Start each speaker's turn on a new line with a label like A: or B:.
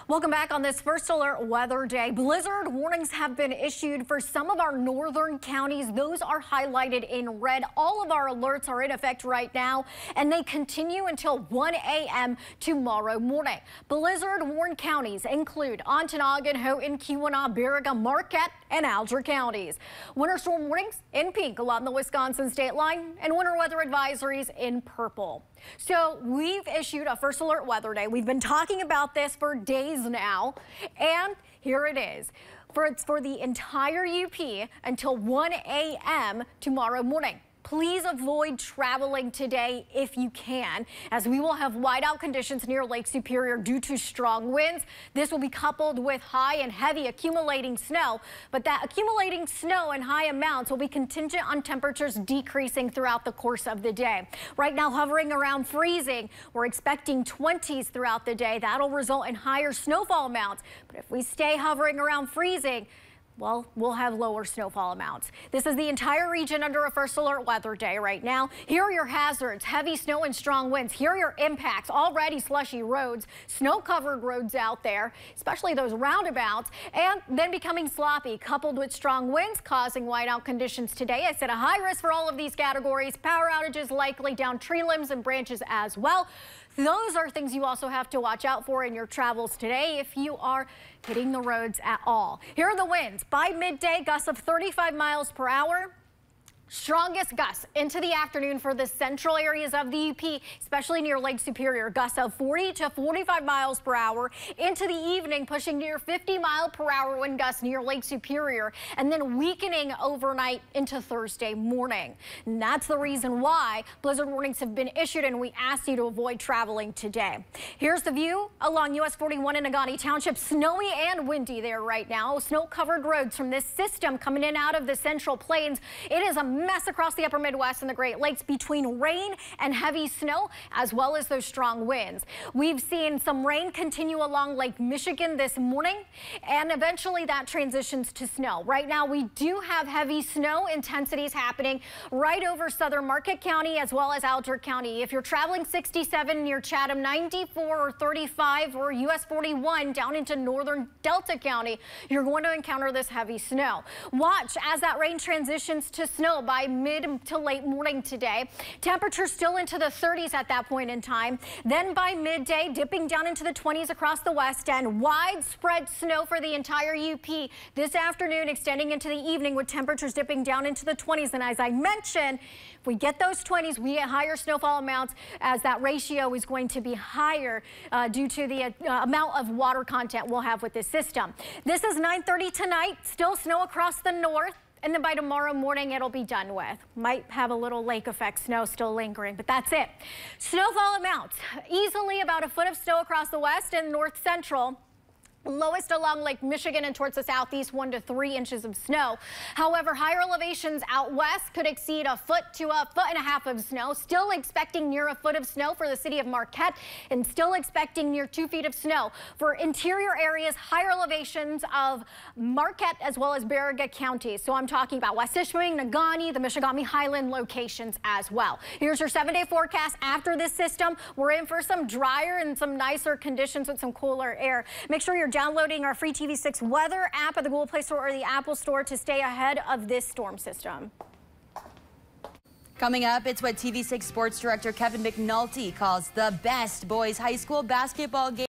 A: Welcome back on this first alert weather day. Blizzard warnings have been issued for some of our northern counties. Those are highlighted in red. All of our alerts are in effect right now, and they continue until 1 a.m. tomorrow morning. Blizzard warned counties include Ontonagon, Houghton, Keweenaw, Baraga, Marquette, and Alger counties. Winter storm warnings in pink along the Wisconsin state line, and winter weather advisories in purple. So we've issued a first alert weather day. We've been talking about this for days now, and here it is. It's for the entire UP until 1 a.m. tomorrow morning. Please avoid traveling today if you can, as we will have whiteout conditions near Lake Superior due to strong winds. This will be coupled with high and heavy accumulating snow, but that accumulating snow in high amounts will be contingent on temperatures decreasing throughout the course of the day. Right now hovering around freezing. We're expecting 20s throughout the day. That'll result in higher snowfall amounts, but if we stay hovering around freezing, well, we'll have lower snowfall amounts. This is the entire region under a first alert weather day right now. Here are your hazards: heavy snow and strong winds. Here are your impacts: already slushy roads, snow-covered roads out there, especially those roundabouts, and then becoming sloppy, coupled with strong winds causing whiteout conditions today. I said a high risk for all of these categories. Power outages likely down tree limbs and branches as well. Those are things you also have to watch out for in your travels today if you are hitting the roads at all. Here are the winds. By midday, gusts of 35 miles per hour. Strongest gusts into the afternoon for the central areas of the UP, especially near Lake Superior. Gusts of 40 to 45 miles per hour into the evening, pushing near 50-mile-per-hour wind gusts near Lake Superior, and then weakening overnight into Thursday morning. And that's the reason why blizzard warnings have been issued, and we ask you to avoid traveling today. Here's the view along US 41 in Negaunee Township. Snowy and windy there right now. Snow-covered roads from this system coming in out of the Central Plains. It is a mess across the upper Midwest and the Great Lakes between rain and heavy snow, as well as those strong winds. We've seen some rain continue along Lake Michigan this morning, and eventually that transitions to snow. Right now we do have heavy snow intensities happening right over southern Marquette County as well as Alger County. If you're traveling 67 near Chatham, 94 or 35 or US 41 down into northern Delta County, you're going to encounter this heavy snow. Watch as that rain transitions to snow by mid to late morning today. Temperatures still into the 30s at that point in time. Then by midday, dipping down into the 20s across the west end. Widespread snow for the entire UP this afternoon, extending into the evening with temperatures dipping down into the 20s. And as I mentioned, if we get those 20s, we get higher snowfall amounts, as that ratio is going to be higher due to the amount of water content we'll have with this system. This is 9:30 tonight. Still snow across the north. And then by tomorrow morning, it'll be done with. Might have a little lake effect snow still lingering, but that's it. Snowfall amounts, easily about a foot of snow across the west and north central. Lowest along Lake Michigan and towards the southeast, 1 to 3 inches of snow. However, higher elevations out west could exceed a foot to a foot and a half of snow. Still expecting near a foot of snow for the city of Marquette, and still expecting near 2 feet of snow for interior areas, higher elevations of Marquette as well as Baraga counties. So I'm talking about West Ishpeming, Negaunee, the Michigamme Highland locations as well. Here's your 7-day forecast after this system. We're in for some drier and some nicer conditions with some cooler air. Make sure you're downloading our free TV6 weather app at the Google Play Store or the Apple Store to stay ahead of this storm system.
B: Coming up, it's what TV6 Sports Director Kevin McNulty calls the best boys high school basketball game.